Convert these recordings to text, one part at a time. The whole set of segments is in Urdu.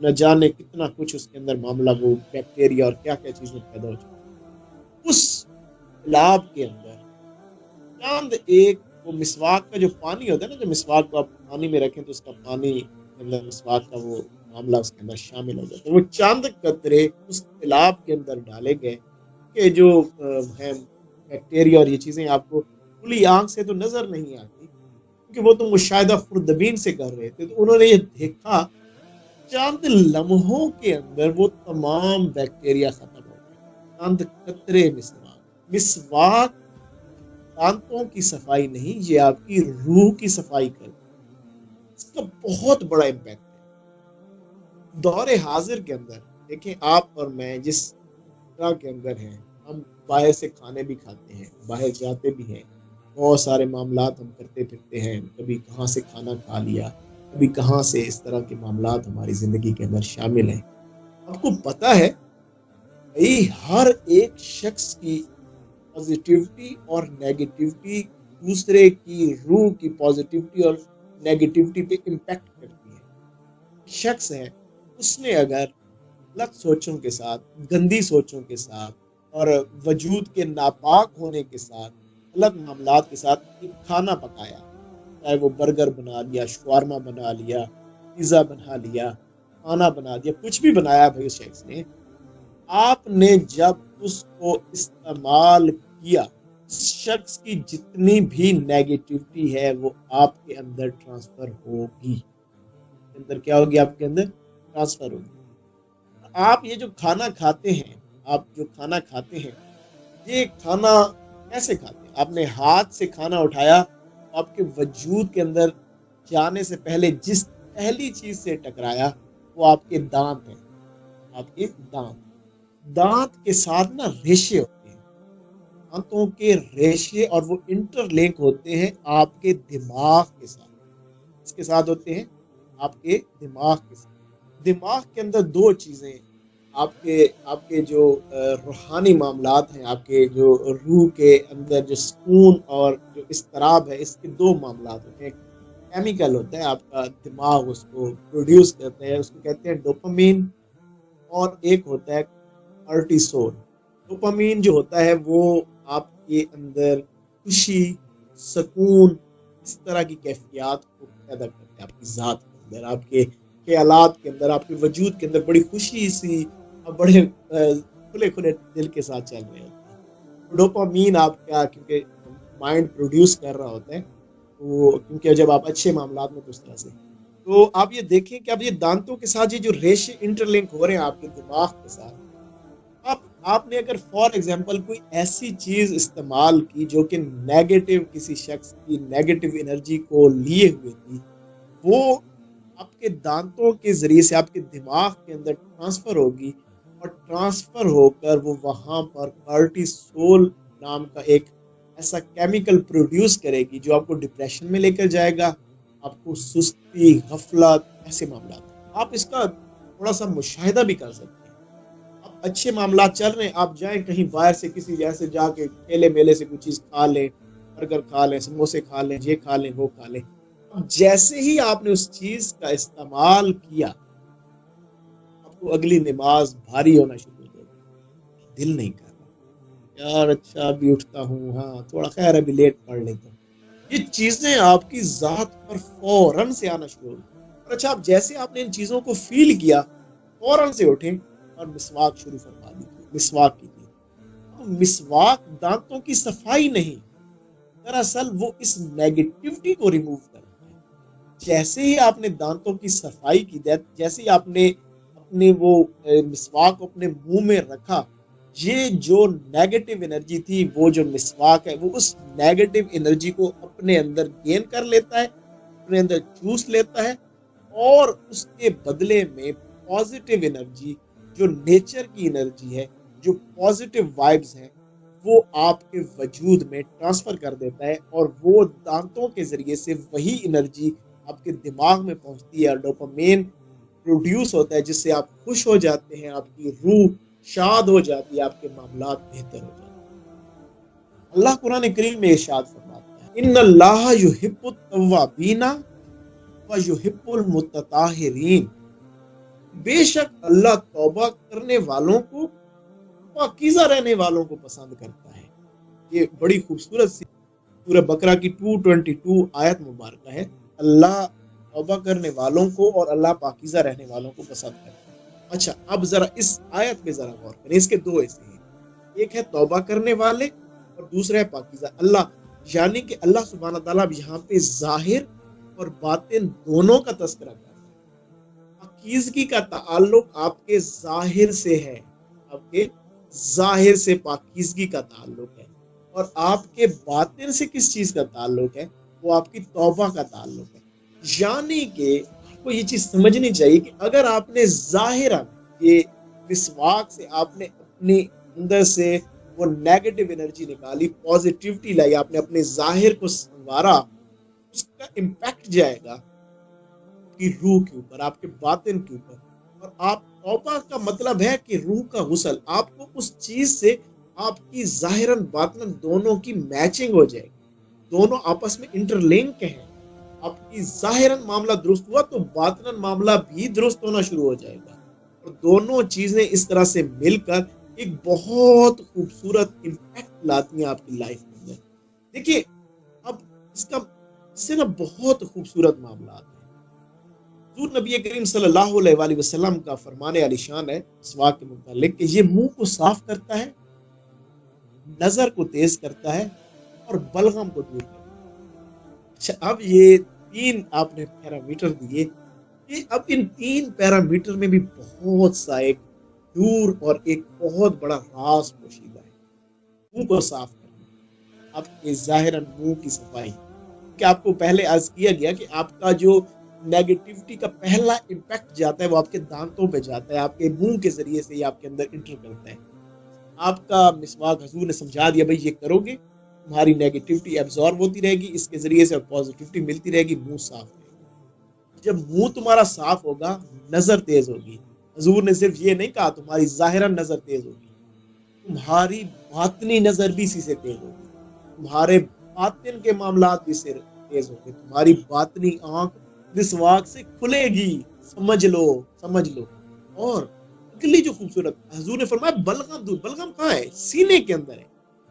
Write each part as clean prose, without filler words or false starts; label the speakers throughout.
Speaker 1: نہ جانے کتنا کچھ اس کے اندر معاملہ وہ بیکٹیریا اور کیا کیا چیزیں پیدا ہو چکی. اس تالاب کے اندر چاند ایک وہ مسواک کا جو پانی ہوتا ہے نا، جو مسواک کو آپ پانی میں رکھیں تو اس کا پانی کے اندر مسواک کا وہ معاملہ اس کے اندر شامل ہو جاتا ہے. وہ چاند قطرے اس تالاب کے اندر ڈالے گئے کہ جو ہیں بیکٹیریا اور یہ چیزیں آپ کو کھلی آنکھ سے تو نظر نہیں آتی، کیونکہ وہ تو مشاہدہ خوردبین سے کر رہے تھے. تو انہوں نے یہ دیکھا چند لمحوں کے اندر وہ تمام بیکٹیریا ختم ہو گئے. چند قطرے مسواک دانتوں کی صفائی نہیں، یہ آپ کی روح کی صفائی کرتا ہے. اس کا بہت بڑا امپیکٹ ہے. دور حاضر کے اندر دیکھیں، آپ اور میں جس طرح کے اندر ہیں، ہم باہر سے کھانے بھی کھاتے ہیں، باہر جاتے بھی ہیں، بہت سارے معاملات ہم کرتے پھرتے ہیں. کبھی کہاں سے کھانا کھا لیا، کبھی کہاں سے اس طرح کے معاملات ہماری زندگی کے اندر شامل ہیں. آپ کو پتا ہے بھائی ہر ایک شخص کی پازیٹیوٹی اور نیگیٹیوٹی دوسرے کی روح کی پازیٹیوٹی اور نیگیٹیوٹی پہ امپیکٹ کرتی ہے. شخص ہے، اس نے اگر غلط سوچوں کے ساتھ، گندی سوچوں کے ساتھ اور وجود کے ناپاک ہونے کے ساتھ، غلط معاملات کے ساتھ ایک کھانا پکایا، چاہے وہ برگر بنا لیا، شوارما بنا لیا، پیزا بنا لیا، کھانا بنا دیا، کچھ بھی بنایا بھائی اس شخص نے، آپ نے جب اس کو استعمال کیا، اس شخص کی جتنی بھی نیگیٹیوٹی ہے وہ آپ کے اندر ٹرانسفر ہوگی. اندر کیا ہوگی؟ آپ کے اندر ٹرانسفر ہوگی. آپ یہ جو کھانا کھاتے ہیں، یہ کھانا کیسے کھاتے ہیں؟ آپ نے ہاتھ سے کھانا اٹھایا، آپ کے وجود کے اندر جانے سے پہلے جس پہلی چیز سے ٹکرایا وہ آپ کے دانت ہیں. آپ کے دانت کے ساتھ نا ریشے ہوتے ہیں، دانتوں کے ریشے، اور وہ انٹر لنک ہوتے ہیں آپ کے دماغ کے ساتھ. اس کے ساتھ ہوتے ہیں آپ کے دماغ کے ساتھ. دماغ کے اندر دو چیزیں، آپ کے جو روحانی معاملات ہیں، آپ کے جو روح کے اندر جو سکون اور جو اضطراب ہے، اس کے دو معاملات ہوتے ہیں. کیمیکل ہوتا ہے، آپ کا دماغ اس کو پروڈیوس کرتا ہے، اس کو کہتے ہیں ڈوپامین، اور ایک ہوتا ہے کارٹیسول. ڈوپامین جو ہوتا ہے وہ آپ کے اندر خوشی، سکون، اس طرح کی کیفیات کو پیدا کرتا ہے. آپ کی ذات کے اندر، آپ کے خیالات کے اندر، آپ کے وجود کے اندر بڑی خوشی سی، بڑے کھلے کھلے دل کے ساتھ چل رہے ہوتے ہیں. ڈوپامین آپ کا کیونکہ مائنڈ پروڈیوس کر رہا ہوتا ہے، وہ کیونکہ جب آپ اچھے معاملات میں اس طرح سے، تو آپ یہ دیکھیں کہ اب یہ دانتوں کے ساتھ یہ جو ریشے انٹر لنک ہو رہے ہیں آپ کے دماغ کے ساتھ، آپ نے اگر فار ایگزامپل کوئی ایسی چیز استعمال کی جو کہ نیگیٹو، کسی شخص کی نیگیٹو انرجی کو لیے ہوئے تھی، وہ آپ کے دانتوں کے ذریعے سے آپ کے دماغ کے اندر ٹرانسفر ہوگی، اور ٹرانسفر ہو کر وہ وہاں پر کارٹیسول نام کا ایک ایسا کیمیکل پروڈیوس کرے گی جو آپ کو ڈپریشن میں لے کر جائے گا، آپ کو سستی، غفلت، ایسے معاملات. آپ اس کا تھوڑا سا مشاہدہ بھی کر سکتے ہیں. آپ اچھے معاملات چل رہے ہیں، آپ جائیں کہیں باہر سے کسی جیسے جا کے ٹھیلے میلے سے کوئی چیز کھا لیں، برگر کھا لیں، سموسے کھا لیں، یہ کھا لیں، وہ کھا لیں. جیسے ہی آپ نے اس چیز کا استعمال کیا، آپ کو اگلی نماز بھاری ہونا شروع ہو گئی. دل نہیں کر رہا یار، اچھا ابھی اٹھتا ہوں، ہاں تھوڑا خیر ابھی لیٹ پڑھ لیتا ہوں. یہ چیزیں آپ کی ذات پر فوراً سے آنا شروع ہو گئی. اور اچھا، آپ جیسے آپ نے ان چیزوں کو فیل کیا، فوراً سے اٹھیں اور مسواک شروع فرما دیجیے، مسواک کیجیے. مسواک دانتوں کی صفائی نہیں، دراصل وہ اس نیگیٹیوٹی کو ریموو کرتا ہے. جیسے ہی آپ نے دانتوں کی صفائی کی، جیسے ہی آپ نے اپنے وہ مسواک اپنے منہ میں رکھا، یہ جو نیگیٹو انرجی تھی، وہ جو مسواک ہے وہ اس نیگیٹو انرجی کو اپنے اندر گین کر لیتا ہے، اپنے اندر چوس لیتا ہے، اور اس کے بدلے میں پازیٹیو انرجی، جو نیچر کی انرجی ہے، جو پازیٹیو وائبز ہیں، وہ آپ کے وجود میں ٹرانسفر کر دیتا ہے، اور وہ دانتوں کے ذریعے سے وہی انرجی آپ کے دماغ میں پہنچتی ہے، اور ڈوپامین پروڈیوس ہوتا ہے، جس سے آپ خوش ہو جاتے ہیں، آپ کی روح شاد ہو جاتی ہے، آپ کے معاملات بہتر ہو جاتے ہیں. اللہ قرآن کریم میں ارشاد فرماتا ہے، ان اللہ یحب التوابین و یحب المتطہرین. بے شک اللہ توبہ کرنے والوں کو، پاکیزہ رہنے والوں کو پسند کرتا ہے۔ یہ بڑی خوبصورت سی سورہ بقرہ کی 222 آیت مبارکہ ہے۔ اللہ توبہ کرنے والوں کو اور اللہ پاکیزہ رہنے والوں کو پسند کرتا ہے۔ اچھا، اب ذرا اس آیت پہ ذرا غور کریں، اس کے دو حصے ہیں، ایک ہے توبہ کرنے والے اور دوسرا ہے پاکیزہ اللہ، یعنی کہ اللہ سبحانہ تعالیٰ یہاں پہ ظاہر اور باطن دونوں کا تذکرہ کر رہا ہے۔ پاکیزگی کا تعلق آپ کے ظاہر سے ہے، آپ کے ظاہر سے پاکیزگی کا تعلق ہے، اور آپ کے باطن سے کس چیز کا تعلق ہے؟ وہ آپ کی توبہ کا تعلق ہے۔ یعنی کہ آپ کو یہ چیز سمجھنی چاہیے کہ اگر آپ نے ظاہراً یہ مسواک سے آپ نے اپنے اندر سے وہ نیگیٹو انرجی نکالی، پازیٹیوٹی لائی، آپ نے اپنے ظاہر کو سنوارا، اس کا امپیکٹ جائے گا آپ کی روح کے اوپر، آپ کے باطن کے اوپر۔ اور آپ توبہ کا مطلب ہے کہ روح کا غسل، آپ کو اس چیز سے آپ کی ظاہراً باطناً دونوں کی میچنگ ہو جائے گی، دونوں آپس میں انٹر لنک ہیں۔ آپ کی ظاہراً معاملہ درست ہوا تو باطناً معاملہ بھی درست ہونا شروع ہو جائے گا، اور دونوں چیزیں اس طرح سے مل کر ایک بہت خوبصورت امپیکٹ لاتی ہیں آپ کی لائف کے اندر۔ دیکھیے اب اس سے نا بہت خوبصورت معاملات ہیں۔ حضور نبی کریم صلی اللہ علیہ وآلہ وسلم کا فرمان علی شان ہے مسواک کے متعلق کہ یہ منہ کو صاف کرتا ہے، نظر کو تیز کرتا ہے، اور بلغم کو دور کرتا ہے۔ اچھا، اب یہ تین آپ نے پیرامیٹر دیے، کہ اب ان تین پیرامیٹر میں بھی بہت سا ایک دور اور ایک بہت بڑا راز پوشیدہ ہے۔ منہ کو صاف کرنا، آپ کے ظاہراً منہ کی صفائی، کہ آپ کو پہلے عرض کیا گیا کہ آپ کا جو نیگیٹیوٹی کا پہلا امپیکٹ جاتا ہے وہ آپ کے دانتوں پہ جاتا ہے، آپ کے منہ کے ذریعے سے یہ آپ کے اندر انٹر کرتا ہے۔ آپ کا مسواک حضور نے سمجھا دیا، بھائی یہ کرو گے تمہاری نیگیٹیوٹی ایبزارب ہوتی رہے گی، اس کے ذریعے سے پازیٹیوٹی ملتی رہے گی، منہ صاف رہے گا۔ جب منہ تمہارا صاف ہوگا نظر تیز ہوگی۔ حضور نے صرف یہ نہیں کہا تمہاری ظاہراً نظر تیز ہوگی، تمہاری باطنی نظر بھی اسی سے تیز ہوگی، تمہارے باطن کے معاملات بھی سے تیز ہوگی، تمہاری باطنی آنکھ مسواک سے کھلے گی، سمجھ لو سمجھ لو۔ اور اگلی جو خوبصورت، حضور نے فرمایا بلغم دور، بلغم کہاں ہے؟ سینے کے اندر ہے۔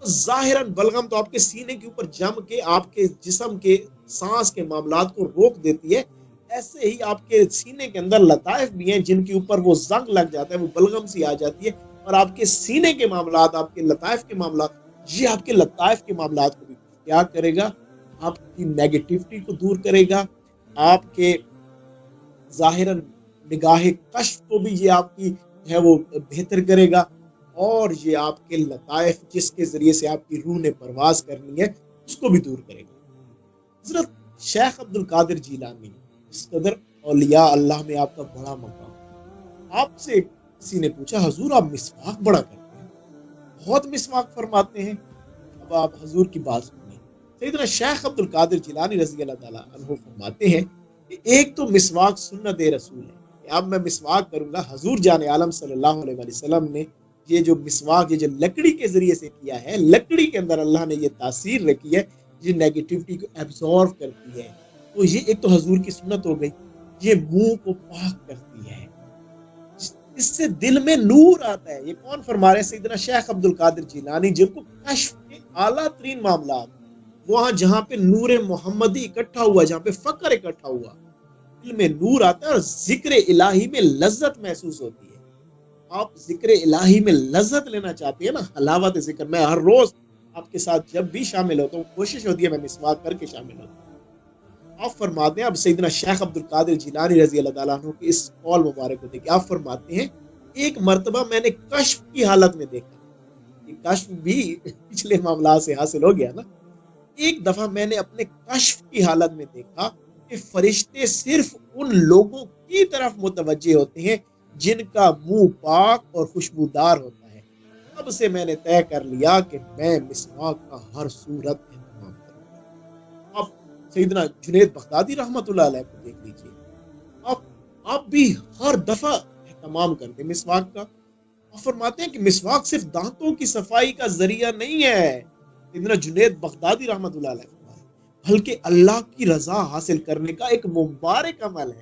Speaker 1: ظاہراً بلغم تو آپ کے سینے کے اوپر جم کے آپ کے جسم کے سانس کے معاملات کو روک دیتی ہے، ایسے ہی آپ کے سینے کے اندر لطائف بھی ہیں جن کے اوپر وہ زنگ لگ جاتا ہے، وہ بلغم سی آ جاتی ہے، اور آپ کے سینے کے معاملات، آپ کے لطائف کے معاملات، یہ آپ کے لطائف کے معاملات کو بھی کیا کرے گا؟ آپ کی نیگیٹیوٹی کو دور کرے گا، آپ کے ظاہراً نگاہ کشف کو بھی یہ آپ کی ہے وہ بہتر کرے گا، اور یہ آپ کے لطائف جس کے ذریعے سے آپ کی روح نے پرواز کرنی ہے اس کو بھی دور کرے گا۔ حضرت شیخ عبد القادر جیلانی، اس قدر اولیاء اللہ میں آپ کا بڑا مقام، آپ سے کسی نے پوچھا حضور آپ مسواک بڑا کرتے ہیں، بہت مسواک فرماتے ہیں، اب آپ حضور کی بات سنیں۔ سیدنا شیخ عبد القادر جیلانی رضی اللہ تعالیٰ عنہ فرماتے ہیں کہ ایک تو مسواک سنت رسول ہے، کہ اب میں مسواک کروں گا، حضور جان عالم صلی اللہ علیہ وسلم نے یہ جو مسواک یہ جو لکڑی کے ذریعے سے کیا ہے، لکڑی کے اندر اللہ نے یہ تاثیر رکھی ہے، یہ نیگیٹیوٹی کو ایبزارو کرتی ہے، تو یہ ایک تو حضور کی سنت ہو گئی۔ یہ منہ کو پاک کرتی ہے، اس سے دل میں نور آتا ہے۔ یہ کون فرما رہے ہیں؟ سیدنا شیخ عبد القادر جیلانی، جن کو کشف کے اعلیٰ ترین معاملات، وہاں جہاں پہ نور محمدی اکٹھا ہوا، جہاں پہ فقر اکٹھا ہوا، دل میں نور آتا ہے اور ذکر الہی میں لذت محسوس ہوتی ہے۔ آپ ذکر الہی میں لذت لینا چاہتے ہیں نا، حلاوت ذکر، میں ہر روز آپ کے ساتھ جب بھی شامل ہوتا ہوں کوشش ہوتی ہے میں مسواک کر کے شامل ہوتا ہوں۔ آپ فرماتے ہیں، اب سیدنا شیخ عبد القادر جیلانی رضی اللہ تعالیٰ عنہ کی اس قول مبارک کو دیکھیں، آپ فرماتے ہیں ایک مرتبہ میں نے کشف کی حالت میں دیکھا، یہ کشف بھی پچھلے معاملات سے حاصل ہو گیا نا، ایک دفعہ میں نے اپنے کشف کی حالت میں دیکھا کہ فرشتے صرف ان لوگوں کی طرف متوجہ ہوتے ہیں جن کا منہ پاک اور خوشبودار ہوتا ہے۔ تب سے میں نے طے کر لیا کہ میں مسواک کا ہر صورت اہتمام کروں گا۔ اب سیدنا جنید بغدادی رحمۃ اللہ علیہ کو دیکھ لیجیے، آپ بھی ہر دفعہ اہتمام کرتے مسواک کا۔ آپ فرماتے ہیں کہ مسواک صرف دانتوں کی صفائی کا ذریعہ نہیں ہے، سیدنا جنید بغدادی رحمۃ اللہ علیہ، بلکہ اللہ کی رضا حاصل کرنے کا ایک مبارک عمل ہے۔